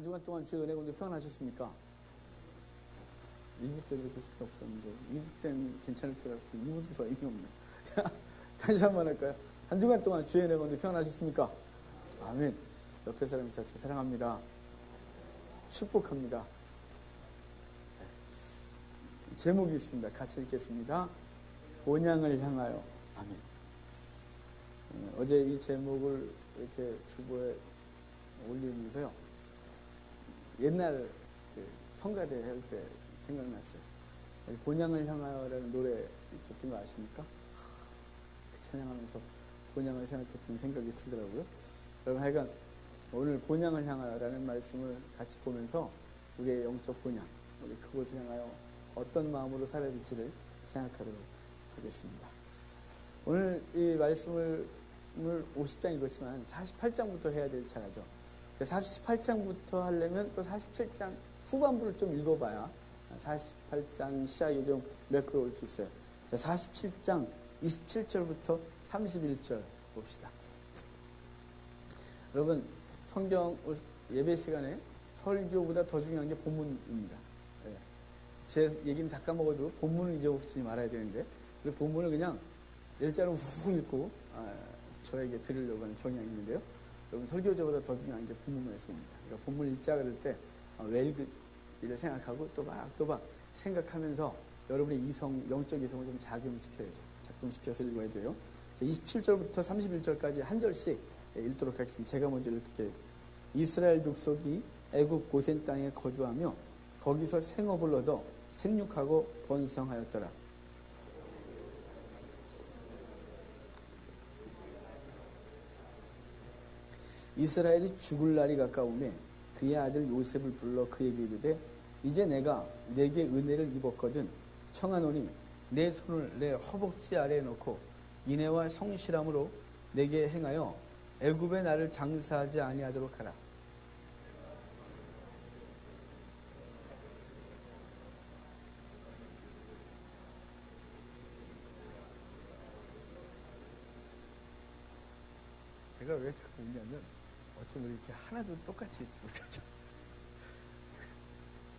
한 주간 동안 주의 은혜 가운데 평안하셨습니까? 1부 때 이렇게 힘이 없었는데 2부 때는 괜찮을 줄 알았더니 2부도 더 힘이 없네. 다시 한번 할까요? 한 주간 동안 주의 은혜 가운데 평안하셨습니까? 아멘. 옆에 사람이 잘 사랑합니다. 축복합니다. 네. 제목이 있습니다. 같이 읽겠습니다. 본향을 향하여. 아멘. 어제 이 제목을 이렇게 주보에 올리면서요, 옛날 성가대 할 때 생각났어요. 본향을 향하여라는 노래 있었던 거 아십니까? 그 찬양하면서 본향을 생각했던 생각이 들더라고요. 여러분, 하여간 오늘 본향을 향하여라는 말씀을 같이 보면서 우리의 영적 본향, 우리 그곳을 향하여 어떤 마음으로 살아야 될지를 생각하도록 하겠습니다. 오늘 이 말씀을 50장 읽었지만 48장부터 해야 될 차례죠. 48장부터 하려면 또 47장 후반부를 좀 읽어봐야 48장 시작이 좀 매끄러울 수 있어요. 자, 47장 27절부터 31절 봅시다. 여러분, 성경 예배 시간에 설교보다 더 중요한 게 본문입니다. 네. 제 얘기는 다 까먹어도 본문을 잊어먹지 말아야 되는데, 그리고 본문을 그냥 일자로 훅 읽고 저에게 들으려고 하는 경향이 있는데요. 여러분, 설교자보다 더 중요한 게 본문 말씀입니다. 그러니까 본문 읽자 그럴 때 왜 읽을지를 생각하고 또박 생각하면서 여러분의 영적 이성을 좀 작동시켜야죠. 작동시켜서 읽어야 돼요. 27절부터 31절까지 한 절씩 읽도록 하겠습니다. 제가 먼저 읽을게요. 이스라엘 족속이 애굽 고센 땅에 거주하며 거기서 생업을 얻어 생육하고 번성하였더라. 이스라엘이 죽을 날이 가까우매 그의 아들 요셉을 불러 그에게 이르되 이제 내가 내게 은혜를 입었거든 청하노니 내 손을 내 허벅지 아래에 놓고 인애와 성실함으로 내게 행하여 애굽에 나를 장사하지 아니하도록 하라. 제가 왜 자꾸 읽냐면 어쩜 이렇게 하나도 똑같이 읽지 못하죠.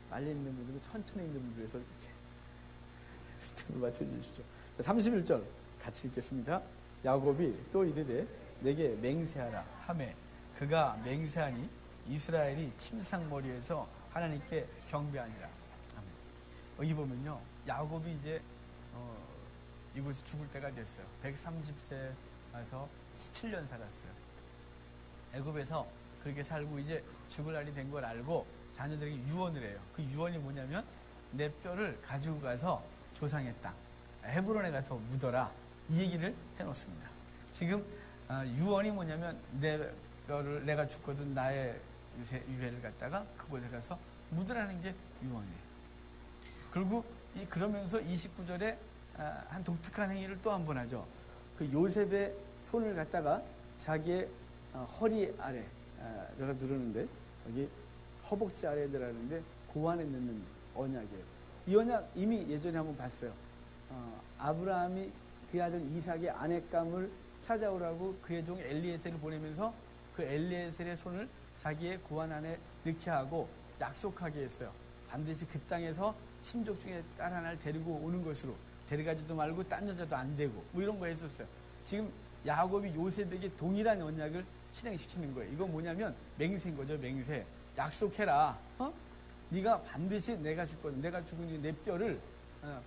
빨리 읽는 분들은 천천히 읽는 분들에서 이렇게 스텝을 맞춰주십시오. 31절 같이 읽겠습니다. 야곱이 또 이르되 내게 맹세하라 하매 그가 맹세하니 이스라엘이 침상머리에서 하나님께 경배하니라. 아멘. 여기 보면요, 야곱이 이제 이곳에 죽을 때가 됐어요. 130세 와서 17년 살았어요. 애굽에서 그렇게 살고 이제 죽을 날이 된 걸 알고 자녀들에게 유언을 해요. 그 유언이 뭐냐면 내 뼈를 가지고 가서 조상의 땅 헤브론에 가서 묻어라, 이 얘기를 해놓습니다. 지금 유언이 뭐냐면 내 뼈를 내가 죽거든 나의 유해를 갖다가 그곳에 가서 묻으라는 게 유언이에요. 그리고 그러면서 29절에 한 독특한 행위를 또 한 번 하죠. 그 요셉의 손을 갖다가 자기의 허리 아래 내가 누르는데 여기 허벅지 아래에 들어가는데 그 안에 넣는 언약이에요. 이 언약 이미 예전에 한번 봤어요. 아브라함이 그의 아들 이삭의 아내감을 찾아오라고 그의 종 엘리에셀을 보내면서 그 엘리에셀의 손을 자기의 고안 안에 넣게 하고 약속하게 했어요. 반드시 그 땅에서 친족 중에 딸 하나를 데리고 오는 것으로, 데려가지도 말고 딴 여자도 안 되고 뭐 이런 거 했었어요. 지금 야곱이 요셉에게 동일한 언약을 실행시키는 거예요. 이건 뭐냐면 맹세인 거죠. 맹세. 약속해라. 네가 반드시 내가 죽거든. 내가 죽은 뒤에 내 뼈를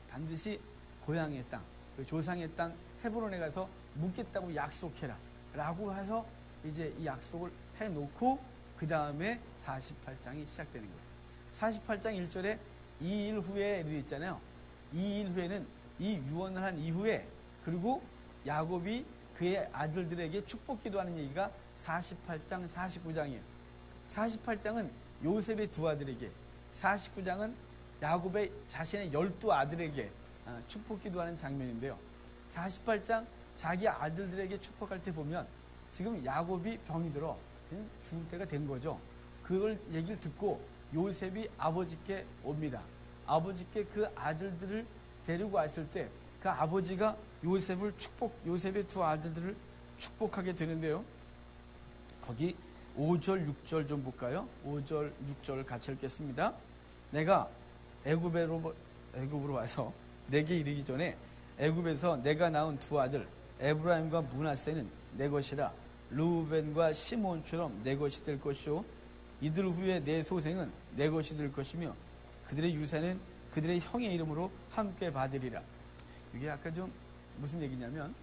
반드시 고향의 땅, 조상의 땅 헤브론에 가서 묻겠다고 약속해라 라고 해서 이제 이 약속을 해놓고 그 다음에 48장이 시작되는 거예요. 48장 1절에 이 일 후에 이렇게 있잖아요. 이 일 후에는 이 유언을 한 이후에, 그리고 야곱이 그의 아들들에게 축복 기도하는 얘기가 48장, 49장이에요. 48장은 요셉의 두 아들에게, 49장은 야곱의 자신의 12아들에게 축복 기도하는 장면인데요. 48장 자기 아들들에게 축복할 때 보면 지금 야곱이 병이 들어 죽을 때가 된 거죠. 그걸 얘기를 듣고 요셉이 아버지께 옵니다. 아버지께 그 아들들을 데리고 왔을 때 그 아버지가 요셉의 두 아들들을 축복하게 되는데요. 거기 5절, 6절 좀 볼까요? 5절, 6절 같이 읽겠습니다. 내가 애굽으로 와서 내게 이르기 전에 애굽에서 내가 낳은 두 아들 에브라임과 므낫세는 내 것이라. 르우벤과 시몬처럼 내 것이 될 것이요 이들 후에 내 소생은 내 것이 될 것이며 그들의 유산은 그들의 형의 이름으로 함께 받으리라. 이게 아까 좀 무슨 얘기냐면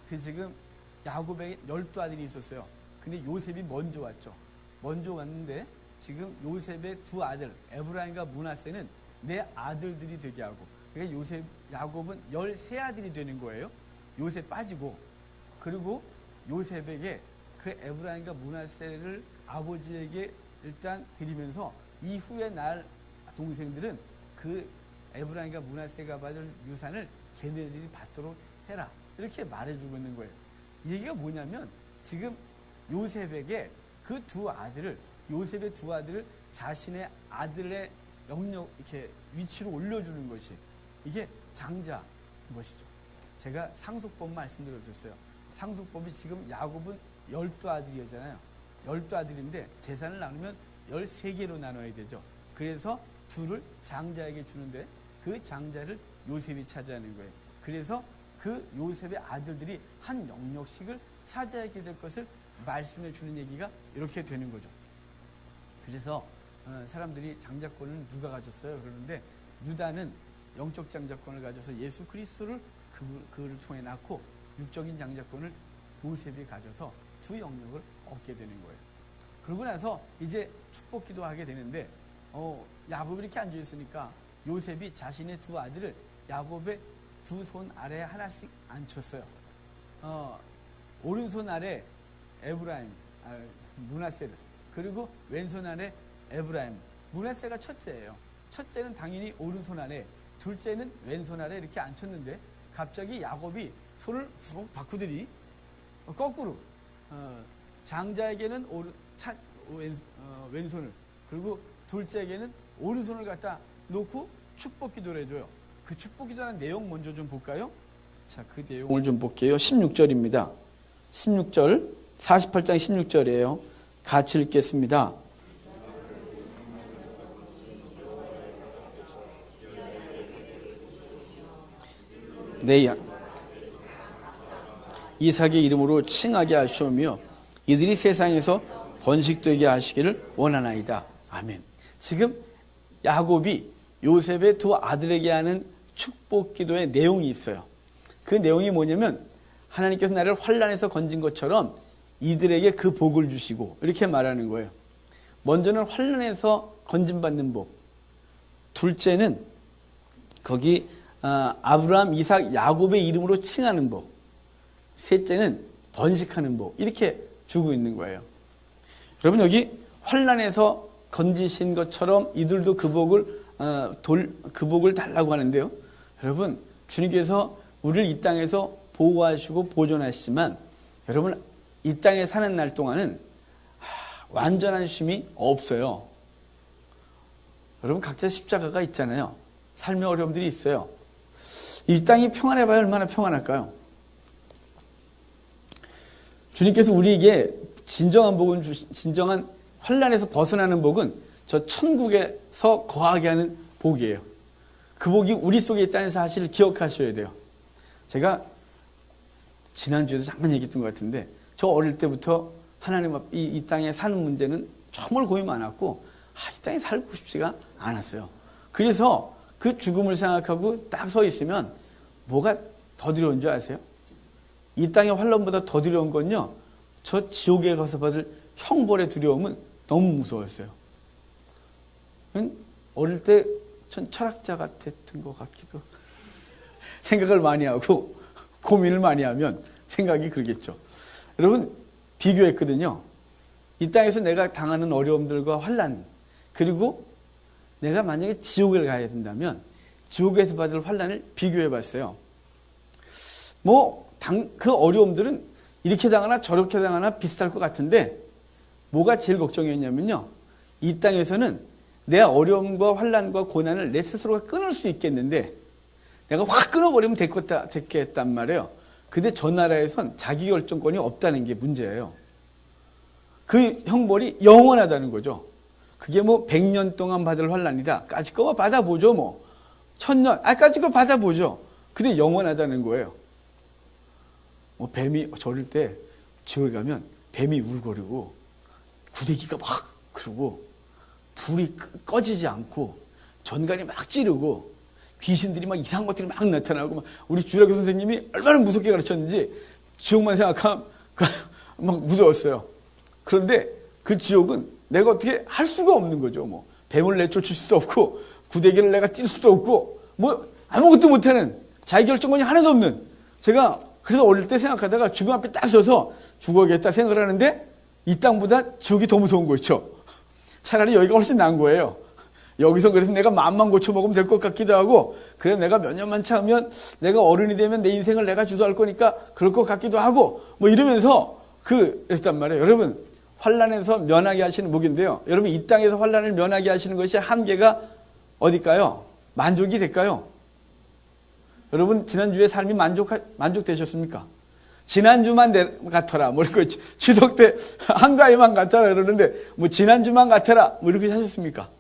지금 야곱에게 12아들이 있었어요. 근데 요셉이 먼저 왔죠. 먼저 왔는데 지금 요셉의 두 아들 에브라임과 므낫세는 내 아들들이 되게 하고, 그러니까 야곱은 13아들이 되는 거예요. 요셉 빠지고. 그리고 요셉에게 그 에브라임과 므낫세를 아버지에게 일단 드리면서 이후에 날 동생들은 그 에브라임과 므낫세가 받을 유산을 걔네들이 받도록 해라, 이렇게 말해주고 있는 거예요. 이 얘기가 뭐냐면 지금 요셉에게 그 요셉의 두 아들을 자신의 아들의 영역 이렇게 위치로 올려주는 것이, 이게 장자인 것이죠. 제가 상속법 말씀드렸었어요. 상속법이 지금 야곱은 12아들이잖아요. 12아들인데 재산을 나누면 13개로 나눠야 되죠. 그래서 둘을 장자에게 주는데 그 장자를 요셉이 차지하는 거예요. 그래서 그 요셉의 아들들이 한 영역씩을 차지하게 될 것을 말씀해 주는 얘기가 이렇게 되는 거죠. 그래서 사람들이 장자권을 누가 가졌어요? 그러는데 유다는 영적 장자권을 가져서 예수 그리스도를 그를 통해 낳고, 육적인 장자권을 요셉이 가져서 두 영역을 얻게 되는 거예요. 그러고 나서 이제 축복 기도하게 되는데 야곱이 이렇게 앉아 있으니까 요셉이 자신의 두 아들을 야곱의 두 손 아래에 하나씩 앉혔어요. 오른손 아래 에브라임, 므낫세를, 그리고 왼손 아래 에브라임. 므낫세가 첫째예요. 첫째는 당연히 오른손 아래, 둘째는 왼손 아래 이렇게 앉혔는데 갑자기 야곱이 손을 훅 바꾸더니 거꾸로 장자에게는 왼손을, 그리고 둘째에게는 오른손을 갖다 놓고 축복 기도를 해줘요. 그 축복 기도하는 내용 먼저 좀 볼까요? 자, 그 내용을 좀 볼게요. 16절입니다. 16절, 48장 16절이에요. 같이 읽겠습니다. 내 이삭의 이름으로 칭하게 하시오며 이들이 세상에서 번식되게 하시기를 원하나이다. 아멘. 지금 야곱이 요셉의 두 아들에게 하는 축복 기도의 내용이 있어요. 그 내용이 뭐냐면 하나님께서 나를 환난에서 건진 것처럼 이들에게 그 복을 주시고, 이렇게 말하는 거예요. 먼저는 환난에서 건진받는 복, 둘째는 거기 아브라함, 이삭, 야곱의 이름으로 칭하는 복, 셋째는 번식하는 복, 이렇게 주고 있는 거예요. 여러분, 여기 환난에서 건지신 것처럼 이들도 그 복을 달라고 하는데요. 여러분, 주님께서 우리를 이 땅에서 보호하시고 보존하시지만 여러분, 이 땅에 사는 날 동안은 완전한 쉼이 없어요. 여러분, 각자 십자가가 있잖아요. 삶의 어려움들이 있어요. 이 땅이 평안해봐야 얼마나 평안할까요? 주님께서 우리에게 진정한 복은 진정한 환난에서 벗어나는 복은 저 천국에서 거하게 하는 복이에요. 그 복이 우리 속에 있다는 사실을 기억하셔야 돼요. 제가 지난주에도 잠깐 얘기했던 것 같은데, 저 어릴 때부터 하나님 앞 이 땅에 사는 문제는 정말 고민 많았고 이 땅에 살고 싶지가 않았어요. 그래서 그 죽음을 생각하고 딱 서 있으면 뭐가 더 두려운 줄 아세요? 이 땅의 환난보다 더 두려운 건요, 저 지옥에 가서 받을 형벌의 두려움은 너무 무서웠어요. 어릴 때 전 철학자 같았던 것 같기도, 생각을 많이 하고 고민을 많이 하면 생각이 그러겠죠. 여러분, 비교했거든요. 이 땅에서 내가 당하는 어려움들과 환난, 그리고 내가 만약에 지옥을 가야 된다면 지옥에서 받을 환난을 비교해 봤어요. 그 어려움들은 이렇게 당하나 저렇게 당하나 비슷할 것 같은데, 뭐가 제일 걱정이었냐면요, 이 땅에서는 내 어려움과 환난과 고난을 내 스스로가 끊을 수 있겠는데 내가 확 끊어버리면 됐겠단 말이에요. 근데 저 나라에선 자기결정권이 없다는 게 문제예요. 그 형벌이 영원하다는 거죠. 그게 뭐 100년 동안 받을 환난이다. 까짓 거 받아보죠 뭐. 1000년, 까짓 거 받아보죠. 근데 영원하다는 거예요. 뭐 뱀이 저럴 때 지옥에 가면 뱀이 울거리고 구데기가 막 그러고 불이 꺼지지 않고 전갈이 막 찌르고 귀신들이 막 이상한 것들이 막 나타나고 막 우리 주일학교 선생님이 얼마나 무섭게 가르쳤는지 지옥만 생각하면 막 무서웠어요. 그런데 그 지옥은 내가 어떻게 할 수가 없는 거죠. 뭐 뱀을 내쫓을 수도 없고 구데기를 내가 뛸 수도 없고 뭐 아무것도 못하는 자기결정권이 하나도 없는 제가 그래서 어릴 때 생각하다가 죽음 앞에 딱 서서 죽어야겠다 생각을 하는데 이 땅보다 지옥이 더 무서운 거 있죠. 차라리 여기가 훨씬 나은 거예요. 여기서 그래서 내가 마음만 고쳐먹으면 될 것 같기도 하고 그래 내가 몇 년만 참으면 내가 어른이 되면 내 인생을 내가 주도할 거니까 그럴 것 같기도 하고 뭐 이러면서 그랬단 말이에요. 여러분 환난에서 면하게 하시는 복인데요. 여러분 이 땅에서 환난을 면하게 하시는 것이 한계가 어딜까요? 만족이 될까요? 여러분 지난주에 삶이 만족되셨습니까? 지난주만 같아라 뭐 이렇게 추석 때 한가위만 같아라 그러는데 뭐 지난주만 같아라 뭐 이렇게 하셨습니까?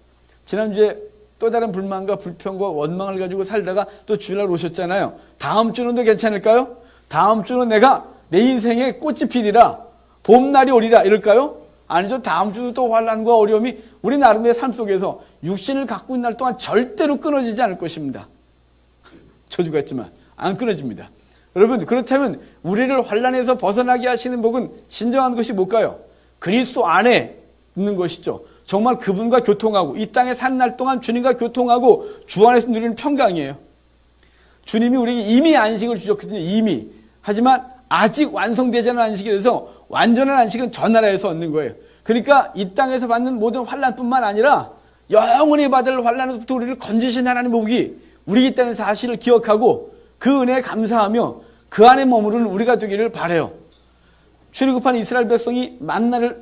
지난주에 또 다른 불만과 불평과 원망을 가지고 살다가 또 주일날 오셨잖아요. 다음 주는 더 괜찮을까요? 다음 주는 내가 내 인생에 꽃이 피리라 봄날이 오리라 이럴까요? 아니죠. 다음 주도 또 환난과 어려움이 우리 나름의 삶 속에서 육신을 갖고 있는 날 동안 절대로 끊어지지 않을 것입니다. 저주 같지만 안 끊어집니다. 여러분 그렇다면 우리를 환난에서 벗어나게 하시는 복은 진정한 것이 뭘까요? 그리스도 안에 있는 것이죠. 정말 그분과 교통하고 이 땅에 사는 날 동안 주님과 교통하고 주 안에서 누리는 평강이에요. 주님이 우리에게 이미 안식을 주셨거든요. 이미. 하지만 아직 완성되지 않은 안식이라서 완전한 안식은 저 나라에서 얻는 거예요. 그러니까 이 땅에서 받는 모든 환난뿐만 아니라 영원히 받을 환난에서부터 우리를 건지신 하나님의 복이 우리 있다는 사실을 기억하고 그 은혜에 감사하며 그 안에 머무르는 우리가 되기를 바라요. 출애굽한 이스라엘 백성이 만나를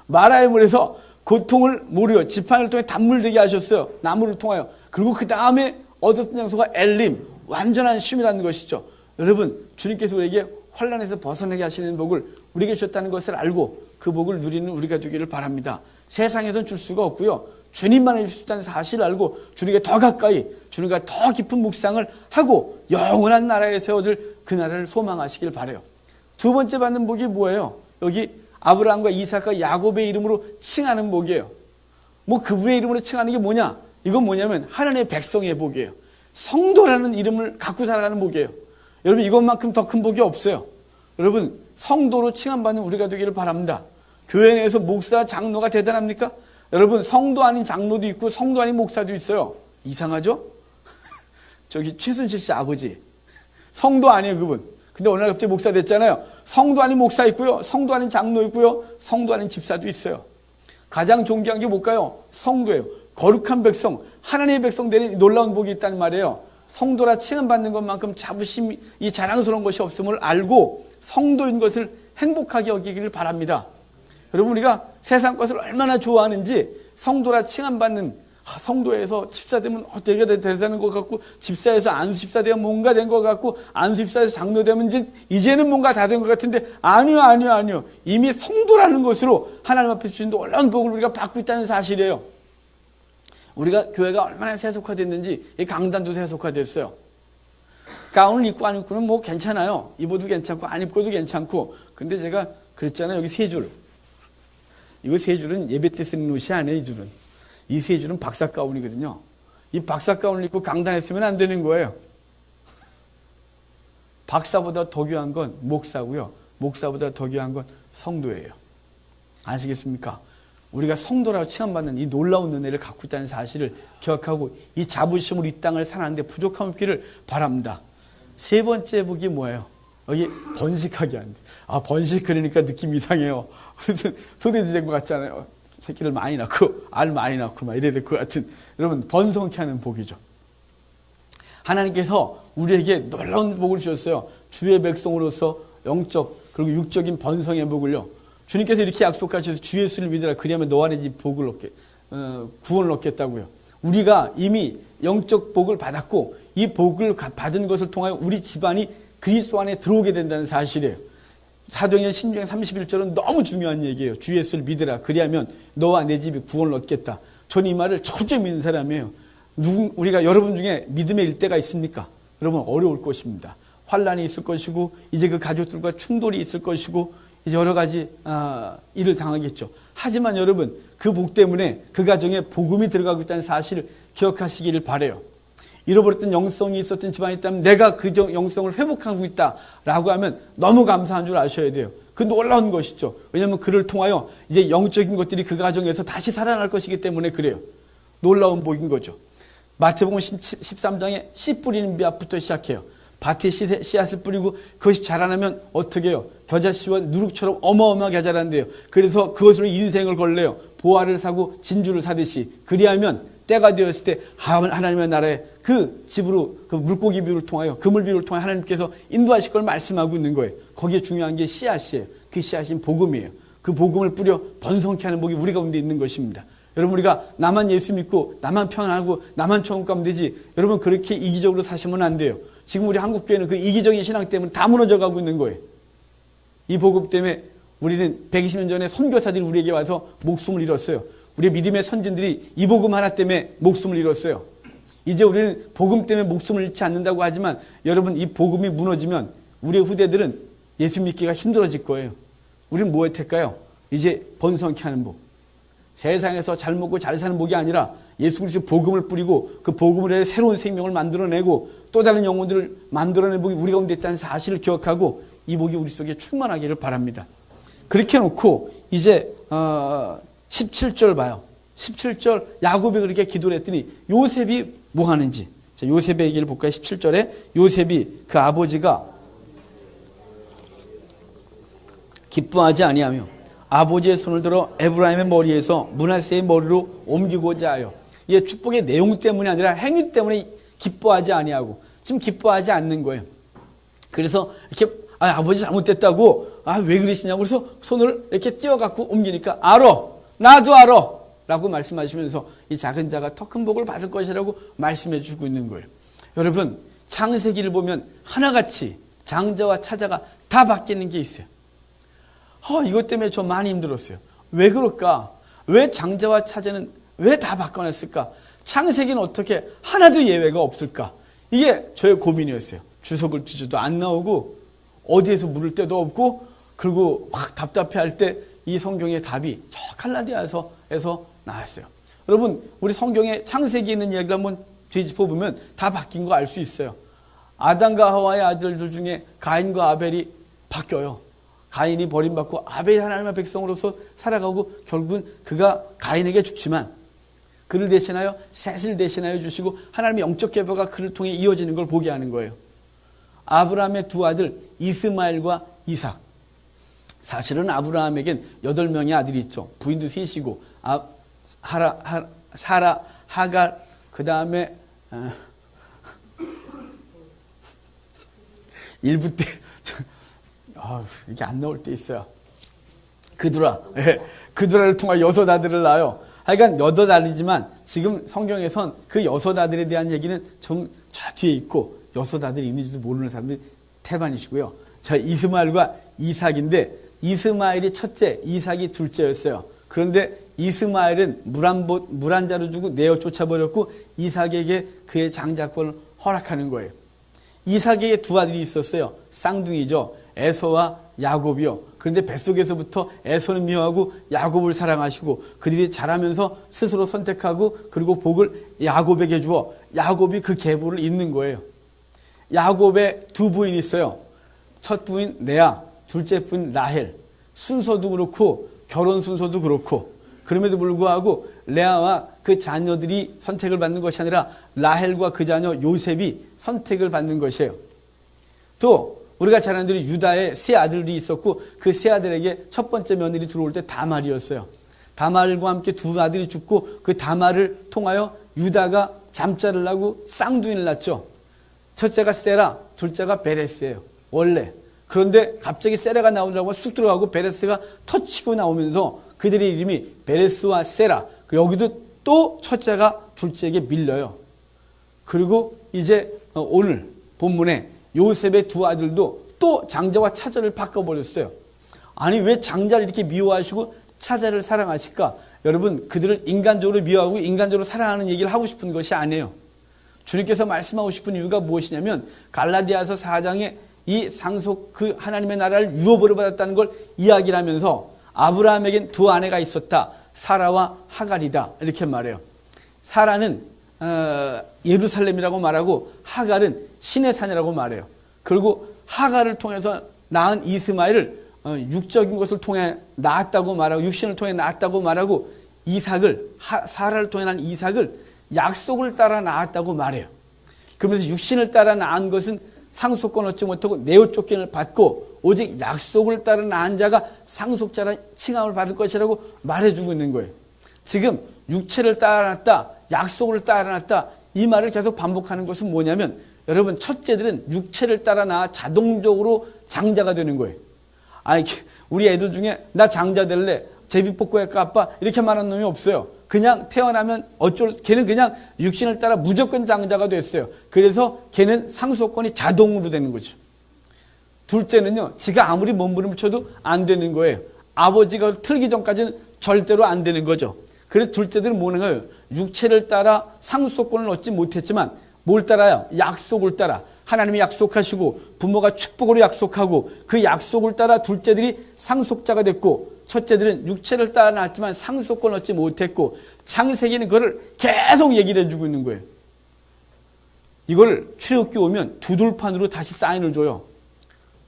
마라의 물에서 고통을 모르여 지팡이를 통해 단물되게 하셨어요. 나무를 통하여. 그리고 그 다음에 얻었던 장소가 엘림, 완전한 쉼이라는 것이죠. 여러분 주님께서 우리에게 환난에서 벗어나게 하시는 복을 우리에게 주셨다는 것을 알고 그 복을 누리는 우리가 되기를 바랍니다. 세상에선 줄 수가 없고요. 주님만 해주셨다는 사실을 알고 주님께 더 가까이 주님과 더 깊은 묵상을 하고 영원한 나라에 세워질 그 나라를 소망하시길 바라요. 두 번째 받는 복이 뭐예요? 여기 아브라함과 이삭과 야곱의 이름으로 칭하는 복이에요. 뭐 그분의 이름으로 칭하는 게 뭐냐? 이건 뭐냐면 하나님의 백성의 복이에요. 성도라는 이름을 갖고 살아가는 복이에요. 여러분 이것만큼 더 큰 복이 없어요. 여러분 성도로 칭함받는 우리가 되기를 바랍니다. 교회 내에서 목사, 장로가 대단합니까? 여러분 성도 아닌 장로도 있고 성도 아닌 목사도 있어요. 이상하죠? 저기 최순실 씨 아버지 성도 아니에요 그분. 근데 오늘 갑자기 목사 됐잖아요. 성도 아닌 목사 있고요. 성도 아닌 장로 있고요. 성도 아닌 집사도 있어요. 가장 존귀한 게 뭘까요? 성도예요. 거룩한 백성, 하나님의 백성 되는 놀라운 복이 있다는 말이에요. 성도라 칭함받는 것만큼 자부심이 자랑스러운 것이 없음을 알고 성도인 것을 행복하게 여기기를 바랍니다. 여러분 우리가 세상 것을 얼마나 좋아하는지 성도라 칭함받는 성도에서 집사 되면 되게 되는 것 같고 집사에서 안수 집사 되면 뭔가 된 것 같고 안수 집사에서 장로 되면 이제는 뭔가 다 된 것 같은데 아니요. 이미 성도라는 것으로 하나님 앞에 주신 놀라운 복을 우리가 받고 있다는 사실이에요. 우리가 교회가 얼마나 세속화됐는지 이 강단도 세속화됐어요. 가운을 입고 안 입고는 뭐 괜찮아요. 입어도 괜찮고 안 입고도 괜찮고. 근데 제가 그랬잖아요. 여기 세 줄. 이거 세 줄은 예배 때 쓰는 옷이 아니에요. 이 줄은. 이 세 줄은 박사 가운이거든요. 이 박사 가운을 입고 강단에 쓰면 안 되는 거예요. 박사보다 더 귀한 건 목사고요. 목사보다 더 귀한 건 성도예요. 아시겠습니까? 우리가 성도라고 칭함받는 이 놀라운 은혜를 갖고 있다는 사실을 기억하고 이 자부심으로 이 땅을 살아가는데 부족함 없기를 바랍니다. 세 번째 복이 뭐예요? 여기 번식하게 한대. 번식 그러니까 느낌 이상해요. 무슨 소돼지 된 것 같잖아요. 새끼를 많이 낳고 알 많이 낳고 막 이래야 될 것 같은. 여러분 번성케 하는 복이죠. 하나님께서 우리에게 놀라운 복을 주셨어요. 주의 백성으로서 영적 그리고 육적인 번성의 복을요. 주님께서 이렇게 약속하셔서 주 예수를 믿으라 그리하면 너 안에 복을 얻게 구원을 얻겠다고요. 우리가 이미 영적 복을 받았고 이 복을 받은 것을 통하여 우리 집안이 그리스도 안에 들어오게 된다는 사실이에요. 사도행전 16장 31절은 너무 중요한 얘기예요. 주 예수를 믿으라. 그리하면 너와 내 집이 구원을 얻겠다. 저는 이 말을 철저히 믿는 사람이에요. 우리가 여러분 중에 믿음의 일대가 있습니까? 여러분 어려울 것입니다. 환란이 있을 것이고 이제 그 가족들과 충돌이 있을 것이고 이제 여러 가지 일을 당하겠죠. 하지만 여러분 그 복 때문에 그 가정에 복음이 들어가고 있다는 사실을 기억하시기를 바라요. 잃어버렸던 영성이 있었던 집안이 있다면 내가 그 영성을 회복하고 있다라고 하면 너무 감사한 줄 아셔야 돼요. 그 놀라운 것이죠. 왜냐하면 그를 통하여 이제 영적인 것들이 그 가정에서 다시 살아날 것이기 때문에 그래요. 놀라운 복인 거죠. 마태복음 13장에 씨 뿌리는 비압부터 시작해요. 밭에 씨앗을 뿌리고 그것이 자라나면 어떻게 해요? 겨자씨와 누룩처럼 어마어마하게 자란대요. 그래서 그것으로 인생을 걸래요. 보화를 사고 진주를 사듯이. 그리하면 때가 되었을 때 하나님의 나라에 그 집으로 그 물고기 비유를 통하여 그물 비유를 통하여 하나님께서 인도하실 걸 말씀하고 있는 거예요. 거기에 중요한 게 씨앗이에요. 그 씨앗인 복음이에요. 그 복음을 뿌려 번성케 하는 복이 우리 가운데 있는 것입니다. 여러분 우리가 나만 예수 믿고 나만 평안하고 나만 천국 가면 되지. 여러분 그렇게 이기적으로 사시면 안 돼요. 지금 우리 한국교회는 그 이기적인 신앙 때문에 다 무너져 가고 있는 거예요. 이 복음 때문에 우리는 120년 전에 선교사들이 우리에게 와서 목숨을 잃었어요. 우리 믿음의 선진들이 이 복음 하나 때문에 목숨을 잃었어요. 이제 우리는 복음 때문에 목숨을 잃지 않는다고 하지만 여러분 이 복음이 무너지면 우리의 후대들은 예수 믿기가 힘들어질 거예요. 우리는 뭐 혜택할까요? 이제 번성케 하는 복. 세상에서 잘 먹고 잘 사는 복이 아니라 예수 그리스도 복음을 뿌리고 그 복음을 해 새로운 생명을 만들어내고 또 다른 영혼들을 만들어내는 복이 우리 가운데 있다는 사실을 기억하고 이 복이 우리 속에 충만하기를 바랍니다. 그렇게 놓고 이제 17절 봐요. 17절 야곱이 그렇게 기도를 했더니 요셉이 뭐 하는지. 자, 요셉의 얘기를 볼까요? 17절에 요셉이 그 아버지가 기뻐하지 아니하며 아버지의 손을 들어 에브라임의 머리에서 므낫세의 머리로 옮기고자 하여. 이게 축복의 내용 때문이 아니라 행위 때문에 기뻐하지 아니하고 지금 기뻐하지 않는 거예요. 그래서 이렇게 아버지 잘못됐다고 왜 그러시냐고 그래서 손을 이렇게 띄어갖고 옮기니까 알아 나도 알아 라고 말씀하시면서 이 작은 자가 더 큰 복을 받을 것이라고 말씀해 주고 있는 거예요. 여러분 창세기를 보면 하나같이 장자와 차자가 다 바뀌는 게 있어요. 이것 때문에 저 많이 힘들었어요. 왜 그럴까? 왜 장자와 차자는 왜 다 바꿔놨을까? 창세기는 어떻게 하나도 예외가 없을까? 이게 저의 고민이었어요. 주석을 뒤져도 안 나오고 어디에서 물을 데도 없고 그리고 확 답답해할 때 이 성경의 답이 저 갈라디아서에서 나왔어요. 여러분 우리 성경에 창세기에 있는 이야기를 한번 뒤집어 보면 다 바뀐 거 알 수 있어요. 아담과 하와의 아들들 중에 가인과 아벨이 바뀌어요. 가인이 버림받고 아벨이 하나님의 백성으로서 살아가고 결국은 그가 가인에게 죽지만 그를 대신하여 셋을 대신하여 주시고 하나님의 영적 계보가 그를 통해 이어지는 걸 보게 하는 거예요. 아브라함의 두 아들 이스마엘과 이삭. 사실은 아브라함에겐 8명의 아들이 있죠. 부인도 셋이고 사라, 하갈, 그 다음에 일부 때 이게 안 나올 때 있어요. 그두라. 그두라를 통해 6 아들을 낳아요. 하여간 8 아들이지만 지금 성경에선 그 6 아들에 대한 얘기는 좀 저 뒤에 있고 6 아들이 있는지도 모르는 사람들이 태반이시고요. 저 이스마엘과 이삭인데 이스마엘이 첫째, 이삭이 둘째였어요. 그런데 이스마엘은 물 한 자루 주고 내어 쫓아버렸고 이삭에게 그의 장자권을 허락하는 거예요. 이삭에게 2 아들이 있었어요. 쌍둥이죠. 에서와 야곱이요. 그런데 뱃속에서부터 에서는 미워하고 야곱을 사랑하시고 그들이 자라면서 스스로 선택하고 그리고 복을 야곱에게 주어 야곱이 그 계보를 잇는 거예요. 야곱의 2 부인이 있어요. 첫 부인 레아, 둘째 부인 라헬. 순서도 그렇고 결혼 순서도 그렇고 그럼에도 불구하고 레아와 그 자녀들이 선택을 받는 것이 아니라 라헬과 그 자녀 요셉이 선택을 받는 것이에요. 또 우리가 잘 아는 대로 유다의 3 아들이 있었고 그 3 아들에게 첫 번째 며느리 들어올 때 다말이었어요. 다말과 함께 2 아들이 죽고 그 다말을 통하여 유다가 잠자를 나고 쌍둥이를 낳죠. 첫째가 세라, 둘째가 베레스예요. 원래. 그런데 갑자기 세라가 나오느라고 쑥 들어가고 베레스가 터치고 나오면서 그들의 이름이 베레스와 세라. 여기도 또 첫째가 둘째에게 밀려요. 그리고 이제 오늘 본문에 요셉의 두 아들도 또 장자와 차자를 바꿔버렸어요. 아니 왜 장자를 이렇게 미워하시고 차자를 사랑하실까? 여러분 그들을 인간적으로 미워하고 인간적으로 사랑하는 얘기를 하고 싶은 것이 아니에요. 주님께서 말씀하고 싶은 이유가 무엇이냐면 갈라디아서 4장에 이 상속 그 하나님의 나라를 유업으로 받았다는 걸 이야기를 하면서 아브라함에겐 두 아내가 있었다. 사라와 하갈이다. 이렇게 말해요. 사라는 예루살렘이라고 말하고 하갈은 신의 산이라고 말해요. 그리고 하갈을 통해서 낳은 이스마엘을 육적인 것을 통해 낳았다고 말하고 육신을 통해 낳았다고 말하고 이삭을 사라를 통해 낳은 이삭을 약속을 따라 낳았다고 말해요. 그러면서 육신을 따라 낳은 것은 상속권 얻지 못하고 내어 쫓김을 받고 오직 약속을 따라 낳은 자가 상속자라 칭함을 받을 것이라고 말해주고 있는 거예요. 지금 육체를 따라 낳았다, 약속을 따라 낳았다 이 말을 계속 반복하는 것은 뭐냐면 여러분 첫째들은 육체를 따라 낳아 자동적으로 장자가 되는 거예요. 아니 우리 애들 중에 나 장자 될래 제비뽑고 할까 아빠 이렇게 말하는 놈이 없어요. 그냥 태어나면 걔는 그냥 육신을 따라 무조건 장자가 됐어요. 그래서 걔는 상속권이 자동으로 되는 거죠. 둘째는요, 지가 아무리 몸부림을 쳐도 안 되는 거예요. 아버지가 틀기 전까지는 절대로 안 되는 거죠. 그래서 둘째들은 뭐는 거예요? 육체를 따라 상속권을 얻지 못했지만 뭘 따라요? 약속을 따라. 하나님이 약속하시고 부모가 축복으로 약속하고 그 약속을 따라 둘째들이 상속자가 됐고 첫째들은 육체를 따라 낳았지만 상속권을 얻지 못했고 창세기는 그걸 계속 얘기를 해주고 있는 거예요. 이걸 출애굽기 오면 두 돌판으로 다시 사인을 줘요.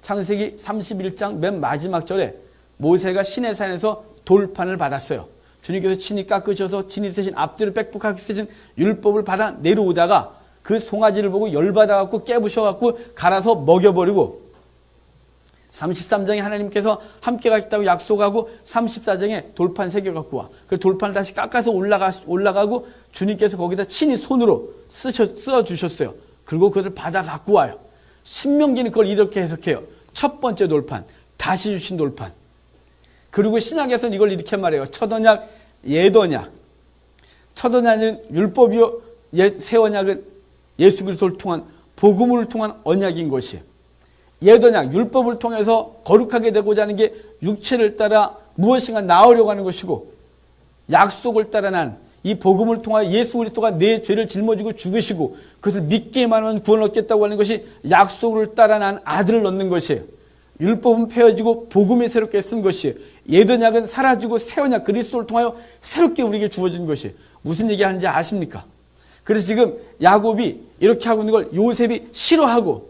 창세기 31장 맨 마지막 절에 모세가 시내산에서 돌판을 받았어요. 주님께서 친히 깎으셔서 친히 쓰신 앞뒤를 빽빽하게 쓰신 율법을 받아 내려오다가 그 송아지를 보고 열받아갖고 깨부셔갖고 갈아서 먹여버리고 33장에 하나님께서 함께 가겠다고 약속하고 34장에 돌판 새겨갖고 와. 그 돌판을 다시 깎아서 올라가고 주님께서 거기다 친히 손으로 쓰어주셨어요. 그리고 그것을 받아 갖고 와요. 신명기는 그걸 이렇게 해석해요. 첫 번째 돌판, 다시 주신 돌판. 그리고 신약에서는 이걸 이렇게 말해요. 첫 언약, 옛 언약. 첫 언약은 율법이요, 새 언약은 예수 그리스도를 통한 복음을 통한 언약인 것이에요. 옛 언약, 율법을 통해서 거룩하게 되고자 하는 게 육체를 따라 무엇인가 나으려고 하는 것이고 약속을 따라 난 이 복음을 통하여 예수 그리스도가 내 죄를 짊어지고 죽으시고 그것을 믿기만 하면 구원을 얻겠다고 하는 것이 약속을 따라 난 아들을 얻는 것이에요. 율법은 폐허지고 복음이 새롭게 쓴 것이에요. 옛 언약은 사라지고 새 언약 그리스도를 통하여 새롭게 우리에게 주어진 것이에요. 무슨 얘기하는지 아십니까? 그래서 지금 야곱이 이렇게 하고 있는 걸 요셉이 싫어하고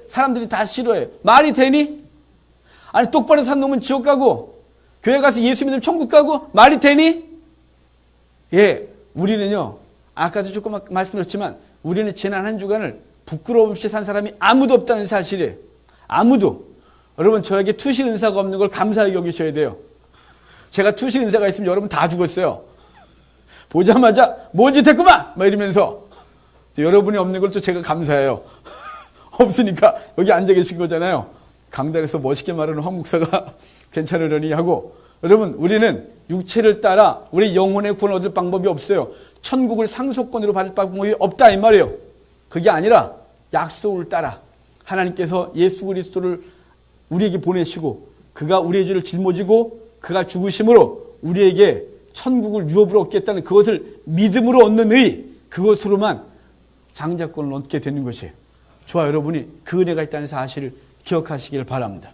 사람들이 다 싫어해요. 말이 되니? 아니 똑바로 산 놈은 지옥 가고 교회 가서 예수 믿으면 천국 가고 말이 되니? 우리는요 아까도 조금 말씀드렸지만 우리는 지난 한 주간을 부끄러움 없이 산 사람이 아무도 없다는 사실이에요. 아무도. 여러분 저에게 투시 은사가 없는 걸 감사하게 여기셔야 돼요. 제가 투시 은사가 있으면 여러분 다 죽었어요. 보자마자 뭐지 됐구만 막 이러면서 여러분이 없는 걸 또 제가 감사해요. 없으니까 여기 앉아 계신 거잖아요. 강단에서 멋있게 말하는 황 목사가 괜찮으려니 하고 여러분 우리는 육체를 따라 우리 영혼의 구원을 얻을 방법이 없어요. 천국을 상속권으로 받을 방법이 없다 이 말이에요. 그게 아니라 약속을 따라 하나님께서 예수 그리스도를 우리에게 보내시고 그가 우리의 죄를 짊어지고 그가 죽으심으로 우리에게 천국을 유업으로 얻겠다는 그것을 믿음으로 얻는 의 그것으로만 장자권을 얻게 되는 것이에요. 저와 여러분이 그 은혜가 있다는 사실을 기억하시기를 바랍니다.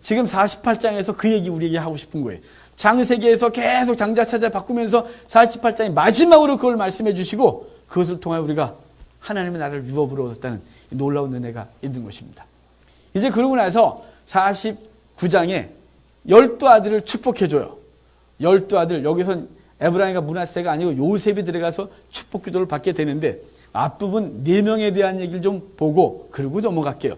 지금 48장에서 그 얘기 우리에게 하고 싶은 거예요. 창세기에서 계속 장자 찾아 바꾸면서 48장이 마지막으로 그걸 말씀해 주시고 그것을 통해 우리가 하나님의 나라를 유업으로 얻었다는 놀라운 은혜가 있는 것입니다. 이제 그러고 나서 49장에 12아들을 축복해줘요. 12아들, 여기선 에브라임과 므낫세가 아니고 요셉이 들어가서 축복 기도를 받게 되는데 앞부분 4명에 대한 얘기를 좀 보고 그리고 넘어갈게요.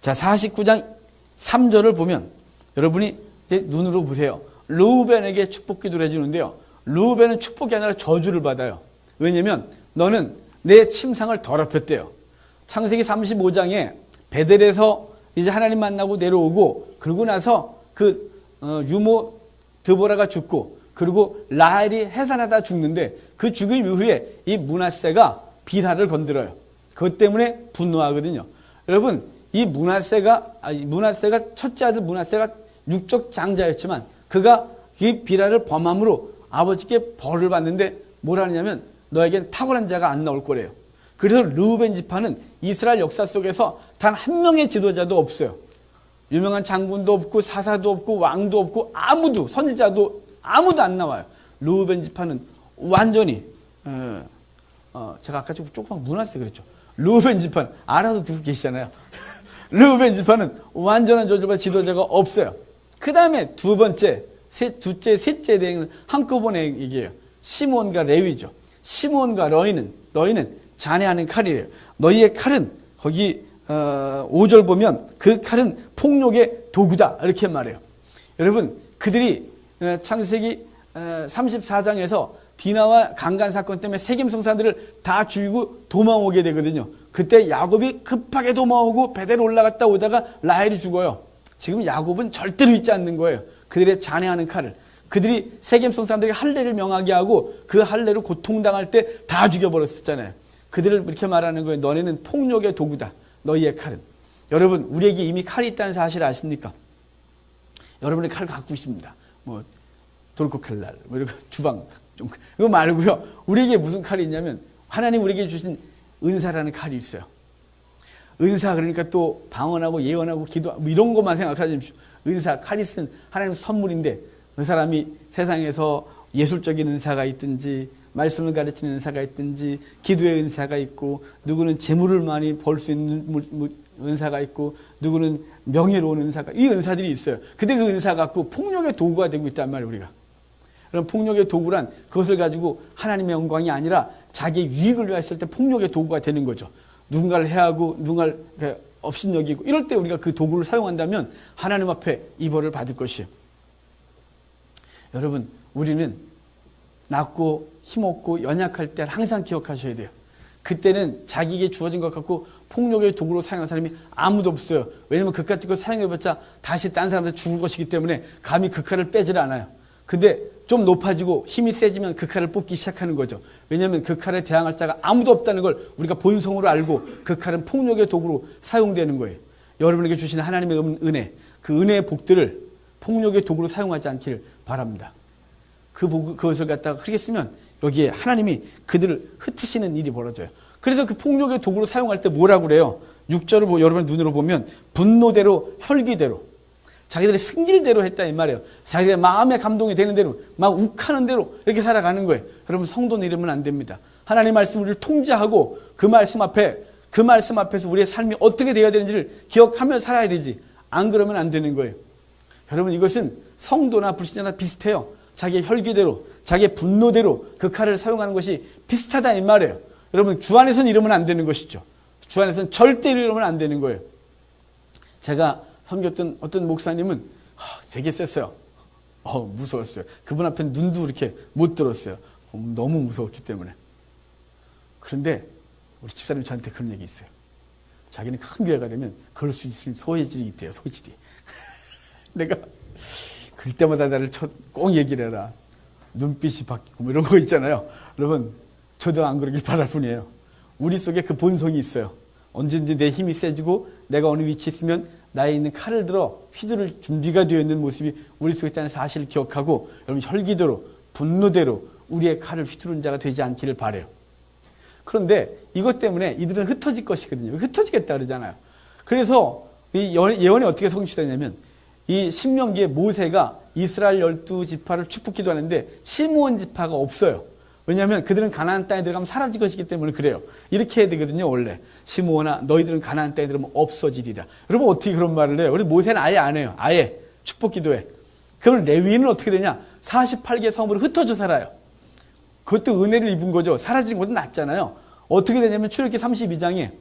자, 49장 3절을 보면 여러분이 이제 눈으로 보세요. 르우벤에게 축복 기도를 해주는데요. 르우벤은 축복이 아니라 저주를 받아요. 왜냐면 너는 내 침상을 더럽혔대요. 창세기 35장에 베델에서 이제 하나님 만나고 내려오고 그러고 나서 그 유모 드보라가 죽고 그리고 라헬이 해산하다 죽는데 그 죽음 이후에 이 므낫세가 비라를 건드려요. 그것 때문에 분노하거든요. 여러분, 이 므낫세가 첫째 아들 므낫세가 육적 장자였지만 그가 이 비라를 범함으로 아버지께 벌을 받는데 뭐라 하냐면 너에겐 탁월한 자가 안 나올 거래요. 그래서 르우벤 지파는 이스라엘 역사 속에서 단 한 명의 지도자도 없어요. 유명한 장군도 없고 사사도 없고 왕도 없고 아무도 선지자도 아무도 안 나와요. 르우벤 지파는 완전히 제가 아까 조금 므낫세 그랬죠. 르우벤 지파는 알아서 듣고 계시잖아요. 르우벤 지파는 완전한 저주파 지도자가 없어요. 그 다음에 둘째, 셋째 대행은 한꺼번에 얘기해요. 시몬과 레위죠. 시몬과 너희는 잔해하는 칼이래요. 너희의 칼은 거기 5절 보면 그 칼은 폭력의 도구다 이렇게 말해요. 여러분, 그들이 창세기 34장에서 디나와 강간 사건 때문에 세겜 성사들을 다 죽이고 도망오게 되거든요. 그때 야곱이 급하게 도망오고 베델로 올라갔다 오다가 라헬이 죽어요. 지금 야곱은 절대로 잊지 않는 거예요. 그들의 잔해하는 칼을. 그들이 세겜 성사들에게 할례를 명하게 하고 그 할례로 고통당할 때 다 죽여버렸었잖아요. 그들을 이렇게 말하는 거예요. 너네는 폭력의 도구다. 너희의 칼은. 여러분, 우리에게 이미 칼이 있다는 사실 아십니까? 여러분의 칼 갖고 있습니다. 뭐 돌코칼날, 뭐 이런 거 주방 좀 이거 말고요. 우리에게 무슨 칼이 있냐면 하나님 우리에게 주신 은사라는 칼이 있어요. 은사 그러니까 또 방언하고 예언하고 기도 뭐 이런 것만 생각하지 마십시오. 은사, 칼이 쓴 하나님 선물인데 그 사람이 세상에서 예술적인 은사가 있든지 말씀을 가르치는 은사가 있든지 기도의 은사가 있고 누구는 재물을 많이 벌 수 있는 은사가 있고 누구는 명예로운 은사가 이 은사들이 있어요. 근데 그 은사 갖고 폭력의 도구가 되고 있단 말이에요. 우리가. 그럼 폭력의 도구란 그것을 가지고 하나님의 영광이 아니라 자기의 유익을 위하였을 때 폭력의 도구가 되는 거죠. 누군가를 해하고 누군가를 업신여기고 이럴 때 우리가 그 도구를 사용한다면 하나님 앞에 이 벌을 받을 것이에요. 여러분, 우리는 낮고 힘없고 연약할 때 항상 기억하셔야 돼요. 그때는 자기에게 주어진 것 갖고 폭력의 도구로 사용하는 사람이 아무도 없어요. 왜냐하면 그깟 거 사용해봤자 다시 딴 사람한테 죽을 것이기 때문에 감히 그 칼을 빼질 않아요. 근데 좀 높아지고 힘이 세지면 그 칼을 뽑기 시작하는 거죠. 왜냐하면 그 칼에 대항할 자가 아무도 없다는 걸 우리가 본성으로 알고 그 칼은 폭력의 도구로 사용되는 거예요. 여러분에게 주신 하나님의 은혜, 그 은혜의 복들을 폭력의 도구로 사용하지 않기를 바랍니다. 그것을 갖다가 그렇게 쓰면 여기에 하나님이 그들을 흩으시는 일이 벌어져요. 그래서 그 폭력의 도구로 사용할 때 뭐라고 그래요? 6절을 여러분 눈으로 보면 분노대로 혈기대로 자기들의 승질대로 했다 이 말이에요. 자기들의 마음의 감동이 되는 대로 막 욱하는 대로 이렇게 살아가는 거예요. 여러분, 성도는 이러면 안 됩니다. 하나님 말씀 우리를 통제하고 그 말씀 앞에서 우리의 삶이 어떻게 되어야 되는지를 기억하며 살아야 되지. 안 그러면 안 되는 거예요. 여러분, 이것은 성도나 불신자나 비슷해요. 자기의 혈기대로, 자기의 분노대로 그 칼을 사용하는 것이 비슷하다 이 말이에요. 여러분, 주 안에서는 이러면 안 되는 것이죠. 주 안에서는 절대로 이러면 안 되는 거예요. 제가 섬겼던 어떤 목사님은 되게 셌어요. 무서웠어요. 그분 앞에 눈도 이렇게 못 들었어요. 너무 무서웠기 때문에. 그런데 우리 집사님 저한테 그런 얘기 있어요. 자기는 큰 교회가 되면 그럴 수 있을 소질이 있대요. 소질이. 내가 그럴 때마다 나를 꼭 얘기를 해라. 눈빛이 바뀌고 뭐 이런 거 있잖아요. 여러분, 저도 안 그러길 바랄 뿐이에요. 우리 속에 그 본성이 있어요. 언제든지 내 힘이 세지고 내가 어느 위치에 있으면 나에 있는 칼을 들어 휘두를 준비가 되어 있는 모습이 우리 속에 있다는 사실을 기억하고 여러분, 혈기대로 분노대로 우리의 칼을 휘두른 자가 되지 않기를 바라요. 그런데 이것 때문에 이들은 흩어질 것이거든요. 흩어지겠다 그러잖아요. 그래서 이 예언이 어떻게 성취되냐면 이 신명기에 모세가 이스라엘 12지파를 축복기도 하는데 시므온 지파가 없어요. 왜냐하면 그들은 가나안 땅에 들어가면 사라질 것이기 때문에 그래요. 이렇게 해야 되거든요. 원래 시므온아 너희들은 가나안 땅에 들어가면 없어지리라. 여러분, 어떻게 그런 말을 해요? 우리 모세는 아예 안 해요. 아예 축복기도해. 그럼 레위인은 어떻게 되냐? 48개 성으로 흩어져 살아요. 그것도 은혜를 입은 거죠. 사라지는 것도 낫잖아요. 어떻게 되냐면 출애굽기 32장에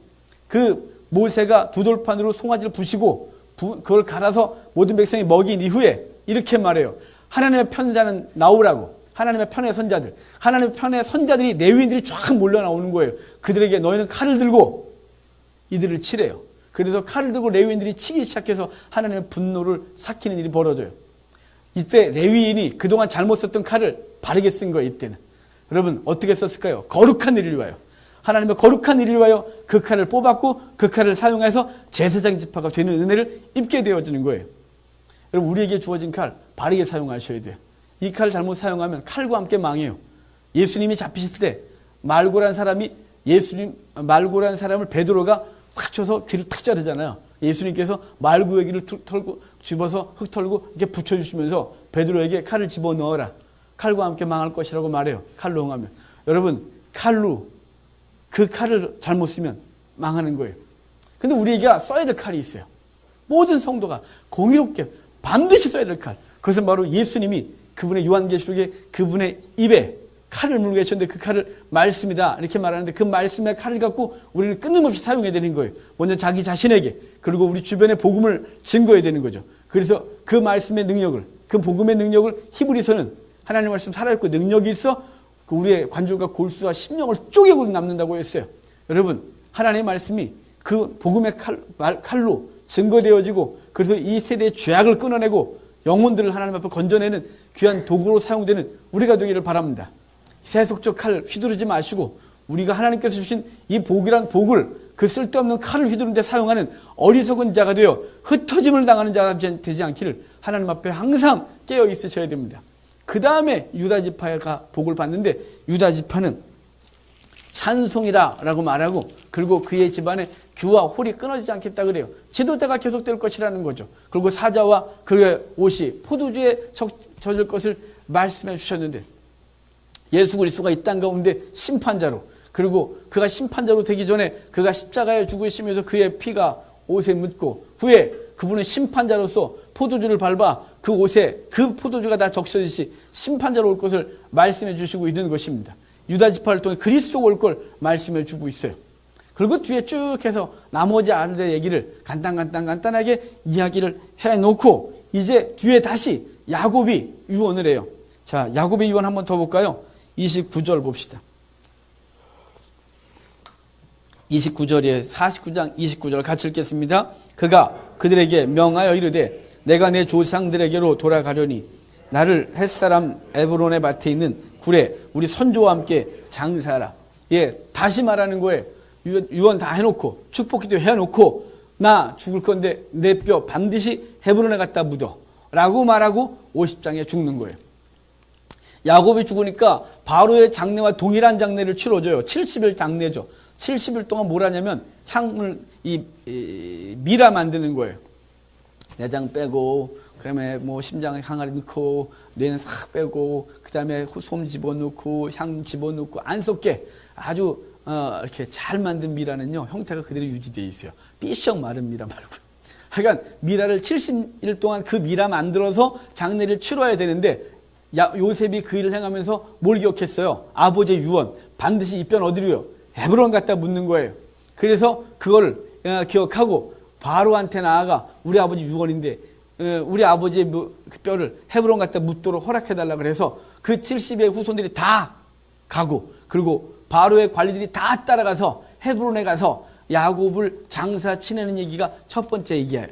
그 모세가 두 돌판으로 송아지를 부시고 그걸 갈아서 모든 백성이 먹인 이후에 이렇게 말해요. 하나님의 편자는 나오라고. 하나님의 편의 선자들. 하나님의 편의 선자들이 레위인들이 쫙 몰려 나오는 거예요. 그들에게 너희는 칼을 들고 이들을 치래요. 그래서 칼을 들고 레위인들이 치기 시작해서 하나님의 분노를 삭히는 일이 벌어져요. 이때 레위인이 그동안 잘못 썼던 칼을 바르게 쓴 거예요. 이때는. 여러분, 어떻게 썼을까요? 거룩한 일을 위하여. 하나님의 거룩한 일을 위하여 그 칼을 뽑았고 그 칼을 사용해서 제사장 지파가 되는 은혜를 입게 되어지는 거예요. 여러분, 우리에게 주어진 칼 바르게 사용하셔야 돼요. 이 칼을 잘못 사용하면 칼과 함께 망해요. 예수님이 잡히실 때 말고란 사람을 베드로가 탁 쳐서 귀를 탁 자르잖아요. 예수님께서 말고의 귀를 털고 집어서 흙 털고 이렇게 붙여주시면서 베드로에게 칼을 집어넣어라. 칼과 함께 망할 것이라고 말해요. 칼로 응하면. 여러분, 칼로 그 칼을 잘못 쓰면 망하는 거예요. 근데 우리에게 써야 될 칼이 있어요. 모든 성도가 공의롭게 반드시 써야 될 칼. 그것은 바로 예수님이 그분의 요한계시록에 그분의 입에 칼을 물고 계셨는데 그 칼을 말씀이다 이렇게 말하는데 그 말씀의 칼을 갖고 우리는 끊임없이 사용해야 되는 거예요. 먼저 자기 자신에게 그리고 우리 주변의 복음을 증거해야 되는 거죠. 그래서 그 말씀의 능력을 그 복음의 능력을 히브리서는 하나님의 말씀 살아있고 능력이 있어 우리의 관절과 골수와 심령을 쪼개고 남는다고 했어요. 여러분, 하나님의 말씀이 그 복음의 칼로 증거되어지고 그래서 이 세대의 죄악을 끊어내고 영혼들을 하나님 앞에 건져내는 귀한 도구로 사용되는 우리가 되기를 바랍니다. 세속적 칼 휘두르지 마시고 우리가 하나님께서 주신 이 복이란 복을 그 쓸데없는 칼을 휘두르는 데 사용하는 어리석은 자가 되어 흩어짐을 당하는 자가 되지 않기를 하나님 앞에 항상 깨어 있으셔야 됩니다. 그 다음에 유다지파가 복을 받는데 유다지파는 찬송이라고 말하고 그리고 그의 집안에 규와 홀이 끊어지지 않겠다 그래요. 지도자가 계속될 것이라는 거죠. 그리고 사자와 그의 옷이 포도주에 젖을 것을 말씀해 주셨는데 예수 그리스도가 이 땅 가운데 심판자로 그리고 그가 심판자로 되기 전에 그가 십자가에 죽으시면서 그의 피가 옷에 묻고 후에 그분은 심판자로서 포도주를 밟아 그 옷에 그 포도주가 다 적셔지듯이 심판자로 올 것을 말씀해 주시고 있는 것입니다. 유다지파를 통해 그리스도가 올 걸 말씀해 주고 있어요. 그리고 뒤에 쭉 해서 나머지 아들의 얘기를 간단하게 이야기를 해놓고 이제 뒤에 다시 야곱이 유언을 해요. 자, 야곱의 유언 한번 더 볼까요? 29절 봅시다. 29절에 49장 29절 같이 읽겠습니다. 그가 그들에게 명하여 이르되 내가 내 조상들에게로 돌아가려니 나를 햇사람 에브론의 밭에 있는 굴에 우리 선조와 함께 장사하라. 예, 다시 말하는 거예요. 유언 다 해놓고 축복기도 해놓고 나 죽을 건데 내 뼈 반드시 헤브론에 갖다 묻어 라고 말하고 50장에 죽는 거예요. 야곱이 죽으니까 바로의 장례와 동일한 장례를 치러줘요. 70일 장례죠. 70일 동안 뭘 하냐면 향을 미라 만드는 거예요. 내장 빼고 그다음에 뭐 심장에 항아리 넣고 뇌는 싹 빼고 그다음에 솜 집어넣고 향 집어넣고 안 썩게 아주 이렇게 잘 만든 미라는요 형태가 그대로 유지되어 있어요. 삐쩍 마른 미라 말고요. 하여간 미라를 70일 동안 그 미라 만들어서 장례를 치러야 되는데 요셉이 그 일을 행하면서 뭘 기억했어요? 아버지의 유언. 반드시 이 뼈는 어디로요? 헤브론 갖다 묻는 거예요. 그래서 그걸 기억하고 바로한테 나아가 우리 아버지 유언인데 우리 아버지의 뼈를 헤브론 갖다 묻도록 허락해달라 그래서 그 70의 후손들이 다 가고 그리고 바로의 관리들이 다 따라가서 헤브론에 가서 야곱을 장사 치내는 얘기가 첫 번째 얘기예요.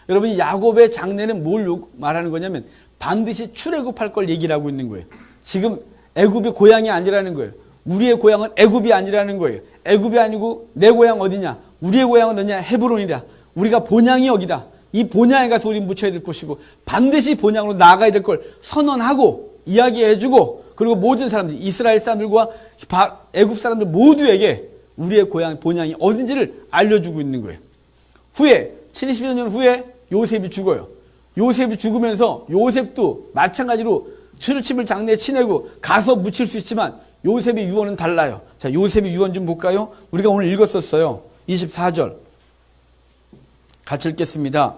여러분, 야곱의 장례는 뭘 말하는 거냐면 반드시 출애굽할 걸 얘기를 하고 있는 거예요. 지금 애굽이 고향이 아니라는 거예요. 우리의 고향은 애굽이 아니라는 거예요. 애굽이 아니고 내 고향 어디냐? 우리의 고향은 어디냐? 헤브론이다. 우리가 본향이 여기다. 이 본향에 가서 우리 묻혀야 될 것이고 반드시 본향으로 나아가야 될 걸 선언하고 이야기해주고 그리고 모든 사람들, 이스라엘 사람들과 애굽 사람들 모두에게 우리의 고향, 본향이 어딘지를 알려주고 있는 거예요. 후에 70여 년 후에 요셉이 죽어요. 요셉이 죽으면서 요셉도 마찬가지로 70을 장례에 치내고 가서 묻힐 수 있지만 요셉의 유언은 달라요. 자, 요셉의 유언 좀 볼까요? 우리가 오늘 읽었었어요. 24절 같이 읽겠습니다.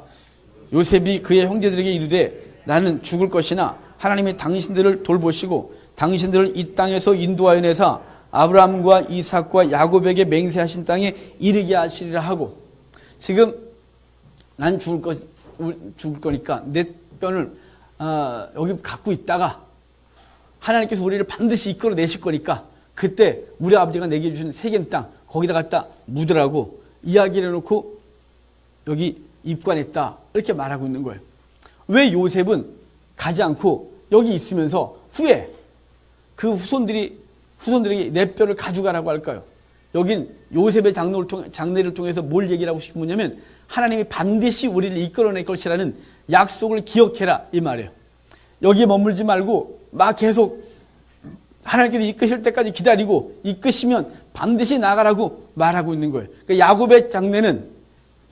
요셉이 그의 형제들에게 이르되 나는 죽을 것이나 하나님이 당신들을 돌보시고 당신들을 이 땅에서 인도하여 내사 아브라함과 이삭과 야곱에게 맹세하신 땅에 이르게 하시리라 하고 지금 난 죽을 거니까 내 뼈를 여기 갖고 있다가 하나님께서 우리를 반드시 이끌어내실 거니까 그때 우리 아버지가 내게 주신 세겜 땅 거기다 갖다 묻으라고 이야기를 해놓고 여기 입관했다 이렇게 말하고 있는 거예요. 왜 요셉은 가지 않고 여기 있으면서 후에 그 후손들이 후손들에게 내 뼈를 가져가라고 할까요? 여긴 요셉의 장례를 통해서 뭘 얘기를 하고 싶은 거냐면 하나님이 반드시 우리를 이끌어낼 것이라는 약속을 기억해라 이 말이에요. 여기에 머물지 말고 막 계속 하나님께서 이끄실 때까지 기다리고 이끄시면 반드시 나가라고 말하고 있는 거예요. 그러니까 야곱의 장례는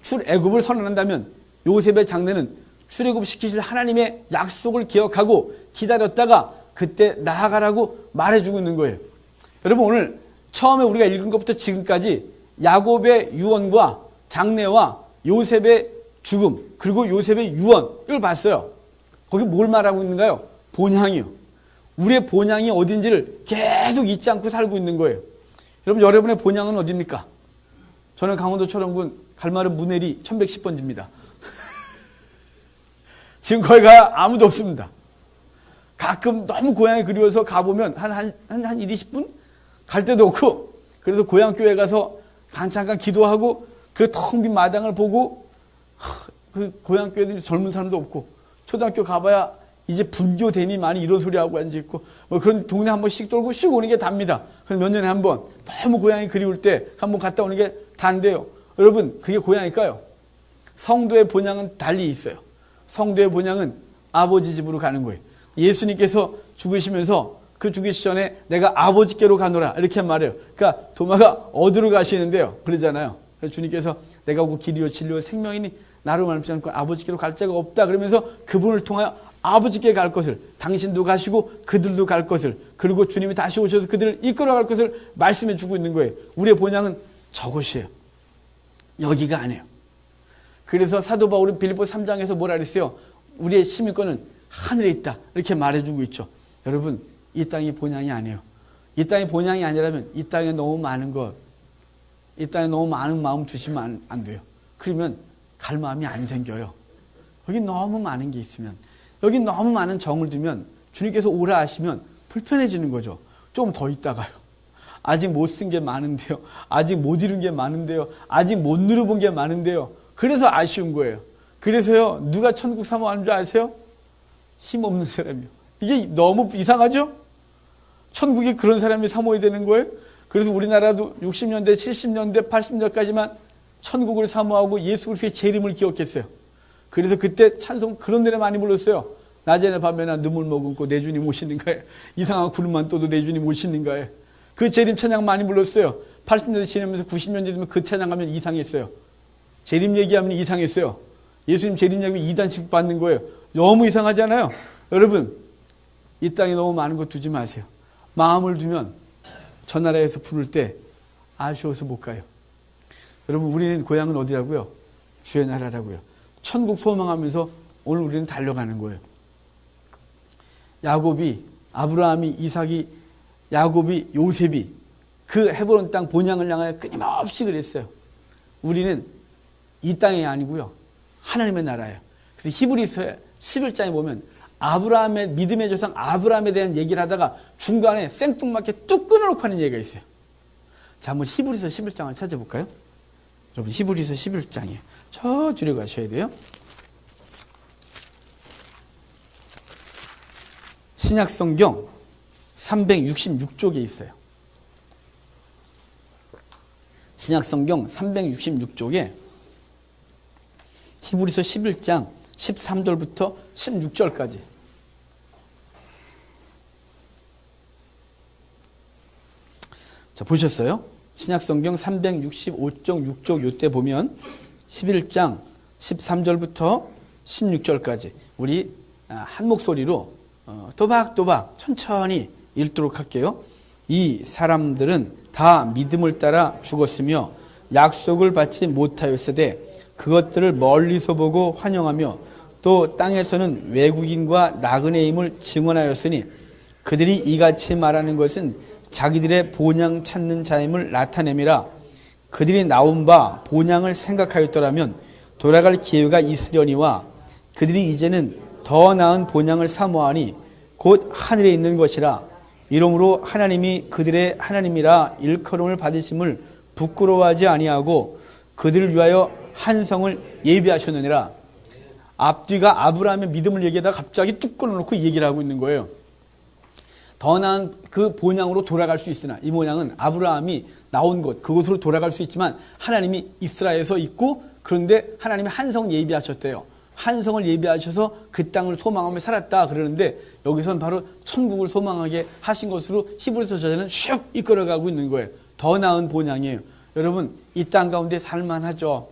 출애굽을 선언한다면 요셉의 장례는 출애굽 시키실 하나님의 약속을 기억하고 기다렸다가 그때 나아가라고 말해주고 있는 거예요. 여러분 오늘 처음에 우리가 읽은 것부터 지금까지 야곱의 유언과 장례와 요셉의 죽음 그리고 요셉의 유언 이걸 봤어요. 거기 뭘 말하고 있는가요? 본향이요. 우리의 본향이 어딘지를 계속 잊지 않고 살고 있는 거예요. 여러분의 본향은 어디입니까? 저는 강원도 철원군 갈마른 문해리 1110번지입니다. 지금 거기가 아무도 없습니다. 가끔 너무 고향이 그리워서 가보면 한 1, 20분? 갈 데도 없고 그래서 고향교회 가서 잠깐 기도하고 그 텅 빈 마당을 보고 그 고향교회들이 젊은 사람도 없고 초등학교 가봐야 이제 분교되니 많이 이런 소리하고 앉아있고 뭐 그런 동네 한 번씩 돌고 씩 오는 게 답니다. 그래서 몇 년에 한 번 너무 고향이 그리울 때 한 번 갔다 오는 게 단데요. 여러분 그게 고향일까요? 성도의 본향은 달리 있어요. 성도의 본향은 아버지 집으로 가는 거예요. 예수님께서 죽으시면서 그 죽으시 전에 내가 아버지께로 가노라 이렇게 말해요. 그러니까 도마가 어디로 가시는데요? 그러잖아요. 그래서 주님께서 내가 그 길이요 진리요 생명이니 나로 말미암지 않고 아버지께로 갈 자가 없다. 그러면서 그분을 통하여 아버지께 갈 것을 당신도 가시고 그들도 갈 것을 그리고 주님이 다시 오셔서 그들을 이끌어갈 것을 말씀해 주고 있는 거예요. 우리의 본향은 저것이에요. 여기가 아니에요. 그래서 사도 바울은 빌립보서 3장에서 뭐라 그랬어요? 우리의 시민권은 하늘에 있다 이렇게 말해주고 있죠. 여러분 이 땅이 본향이 아니에요. 이 땅이 본향이 아니라면 이 땅에 너무 많은 것, 이 땅에 너무 많은 마음 두시면 안 돼요. 그러면 갈 마음이 안 생겨요. 여기 너무 많은 게 있으면, 여기 너무 많은 정을 두면 주님께서 오라 하시면 불편해지는 거죠. 좀 더 있다가요. 아직 못 쓴 게 많은데요. 아직 못 이룬 게 많은데요. 아직 못 누려본 게 많은데요. 그래서 아쉬운 거예요. 그래서요, 누가 천국 사모하는 줄 아세요? 힘없는 사람이요. 이게 너무 이상하죠? 천국에 그런 사람이 사모해야 되는 거예요? 그래서 우리나라도 60년대, 70년대, 80년대까지만 천국을 사모하고 예수 그리스도의 재림을 기억했어요. 그래서 그때 찬송 그런 노래 많이 불렀어요. 낮에나 밤에나 눈물 머금고 내 주님 오시는가에 이상한 구름만 떠도 내 주님 오시는가에 그 재림 찬양 많이 불렀어요. 80년대 지나면서 90년대 되면 그 찬양하면 이상했어요. 재림 얘기하면 이상했어요. 예수님 재림 얘기하면 2단씩 받는 거예요. 너무 이상하잖아요. 여러분 이 땅에 너무 많은 거 두지 마세요. 마음을 두면 저 나라에서 부를 때 아쉬워서 못 가요. 여러분 우리는 고향은 어디라고요? 주의 나라라고요. 천국 소망하면서 오늘 우리는 달려가는 거예요. 야곱이, 아브라함이, 이삭이, 야곱이, 요셉이 그 헤브론 땅 본향을 향하여 끊임없이 그랬어요. 우리는 이 땅이 아니고요. 하나님의 나라예요. 그래서 히브리서 11장에 보면 아브라함의 믿음의 조상 아브라함에 대한 얘기를 하다가 중간에 생뚱맞게 뚝 끊어놓고 하는 얘기가 있어요. 자, 한번 히브리서 11장을 찾아볼까요? 여러분 히브리서 11장이에요. 저 줄에 가셔야 돼요. 신약성경 366쪽에 있어요. 신약성경 366쪽에 히브리서 11장 13절부터 16절까지. 자, 보셨어요? 신약성경 365쪽 6쪽 요때 보면 11장 13절부터 16절까지 우리 한 목소리로 또박또박 천천히 읽도록 할게요. 이 사람들은 다 믿음을 따라 죽었으며 약속을 받지 못하였으되 그것들을 멀리서 보고 환영하며 또 땅에서는 외국인과 나그네임을 증언하였으니 그들이 이같이 말하는 것은 자기들의 본향 찾는 자임을 나타냄이라. 그들이 나온 바 본향을 생각하였더라면 돌아갈 기회가 있으려니와 그들이 이제는 더 나은 본향을 사모하니 곧 하늘에 있는 것이라. 이러므로 하나님이 그들의 하나님이라 일컬음을 받으심을 부끄러워하지 아니하고 그들을 위하여 한 성을 예비하셨느니라. 앞뒤가 아브라함의 믿음을 얘기하다가 갑자기 뚝 끊어놓고 이 얘기를 하고 있는 거예요. 더 나은 그 본향으로 돌아갈 수 있으나 이 본향은 아브라함이 나온 곳 그곳으로 돌아갈 수 있지만 하나님이 이스라엘에서 있고 그런데 하나님이 한 성 예비하셨대요. 한 성을 예비하셔서 그 땅을 소망하며 살았다 그러는데 여기선 바로 천국을 소망하게 하신 것으로 히브리서 저자는 슉 이끌어가고 있는 거예요. 더 나은 본향이에요. 여러분 이 땅 가운데 살만하죠.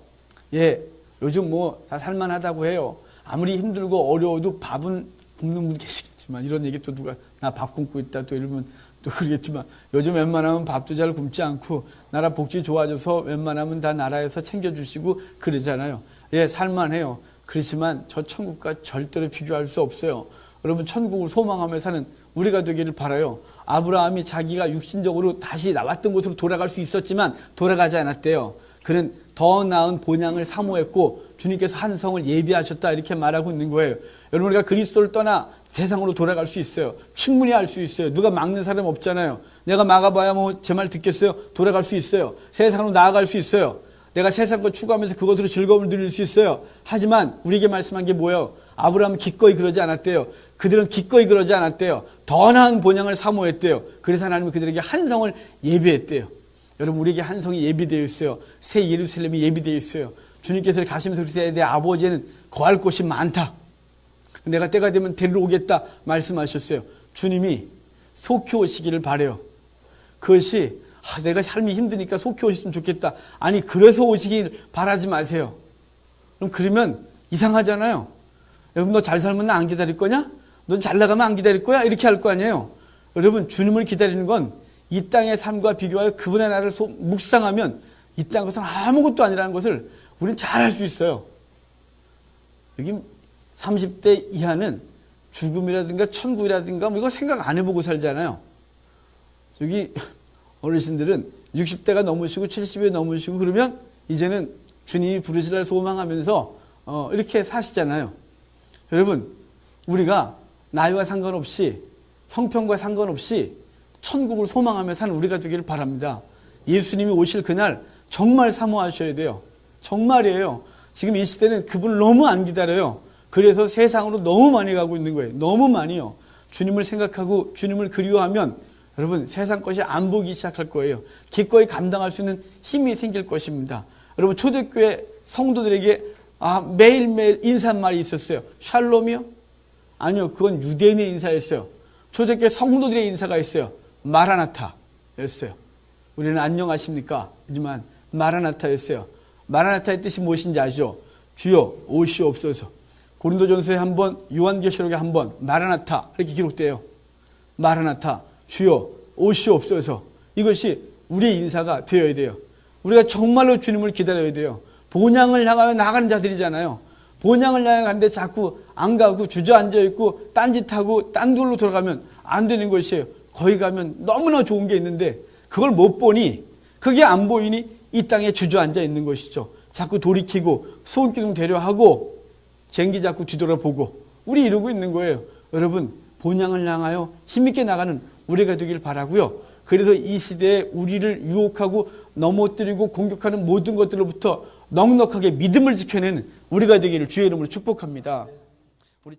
예, 요즘 뭐 다 살만하다고 해요. 아무리 힘들고 어려워도 밥은 굶는 분 계시겠지만 이런 얘기 또 누가 나 밥 굶고 있다 또 이러면 또 그러겠지만 요즘 웬만하면 밥도 잘 굶지 않고 나라 복지 좋아져서 웬만하면 다 나라에서 챙겨주시고 그러잖아요. 예, 살만해요. 그렇지만 저 천국과 절대로 비교할 수 없어요. 여러분 천국을 소망하며 사는 우리가 되기를 바라요. 아브라함이 자기가 육신적으로 다시 나왔던 곳으로 돌아갈 수 있었지만 돌아가지 않았대요. 그는 더 나은 본향을 사모했고 주님께서 한 성을 예비하셨다 이렇게 말하고 있는 거예요. 여러분 우리가 그리스도를 떠나 세상으로 돌아갈 수 있어요. 충분히 할 수 있어요. 누가 막는 사람 없잖아요. 내가 막아봐야 뭐 제 말 듣겠어요? 돌아갈 수 있어요. 세상으로 나아갈 수 있어요. 내가 세상 거 추구하면서 그것으로 즐거움을 누릴 수 있어요. 하지만 우리에게 말씀한 게 뭐예요? 아브라함은 기꺼이 그러지 않았대요. 그들은 기꺼이 그러지 않았대요. 더 나은 본향을 사모했대요. 그래서 하나님은 그들에게 한 성을 예비했대요. 여러분 우리에게 한 성이 예비되어 있어요. 새 예루살렘이 예비되어 있어요. 주님께서 가시면서 그러세요. 내 아버지는 거할 곳이 많다. 내가 때가 되면 데리러 오겠다 말씀하셨어요. 주님이 속히 오시기를 바라요. 그것이 내가 삶이 힘드니까 속히 오셨으면 좋겠다. 아니 그래서 오시길 바라지 마세요. 그러면 이상하잖아요. 여러분 너 잘 살면 나 안 기다릴 거냐? 넌 잘 나가면 안 기다릴 거야? 이렇게 할 거 아니에요. 여러분 주님을 기다리는 건 이 땅의 삶과 비교하여 그분의 나라를 묵상하면 이 땅 것은 아무것도 아니라는 것을 우리는 잘 알 수 있어요. 여기 30대 이하는 죽음이라든가 천국이라든가 뭐 이거 생각 안 해보고 살잖아요. 저기 어르신들은 60대가 넘으시고 70이 넘으시고 그러면 이제는 주님이 부르시라를 소망하면서 이렇게 사시잖아요. 여러분 우리가 나이와 상관없이 형편과 상관없이 천국을 소망하며 사는 우리가 되기를 바랍니다. 예수님이 오실 그날 정말 사모하셔야 돼요. 정말이에요. 지금 이 시대는 그분을 너무 안 기다려요. 그래서 세상으로 너무 많이 가고 있는 거예요. 너무 많이요. 주님을 생각하고 주님을 그리워하면 여러분 세상 것이 안 보기 시작할 거예요. 기꺼이 감당할 수 있는 힘이 생길 것입니다. 여러분 초대교회 성도들에게 매일매일 인사말이 있었어요. 샬롬이요? 아니요. 그건 유대인의 인사였어요. 초대교회 성도들의 인사가 있어요. 마라나타였어요. 우리는 안녕하십니까? 하지만 마라나타였어요. 마라나타의 뜻이 무엇인지 아시죠? 주여 오시옵소서. 고린도전서에 한 번, 요한계시록에 한 번, 마라나타 이렇게 기록돼요. 마라나타, 주여 오시옵소서. 이것이 우리의 인사가 되어야 돼요. 우리가 정말로 주님을 기다려야 돼요. 본향을 향하여 나가는 자들이잖아요. 본향을 향해 가는데 자꾸 안 가고 주저앉아 있고 딴짓하고 딴 돌로 돌아가면 안 되는 것이에요. 거기 가면 너무나 좋은 게 있는데 그걸 못 보니 그게 안 보이니 이 땅에 주저앉아 있는 것이죠. 자꾸 돌이키고 소원기둥 되려하고 쟁기 잡고 뒤돌아보고 우리 이러고 있는 거예요. 여러분 본향을 향하여 힘있게 나가는 우리가 되길 바라고요. 그래서 이 시대에 우리를 유혹하고 넘어뜨리고 공격하는 모든 것들로부터 넉넉하게 믿음을 지켜내는 우리가 되기를 주의 이름으로 축복합니다. 우리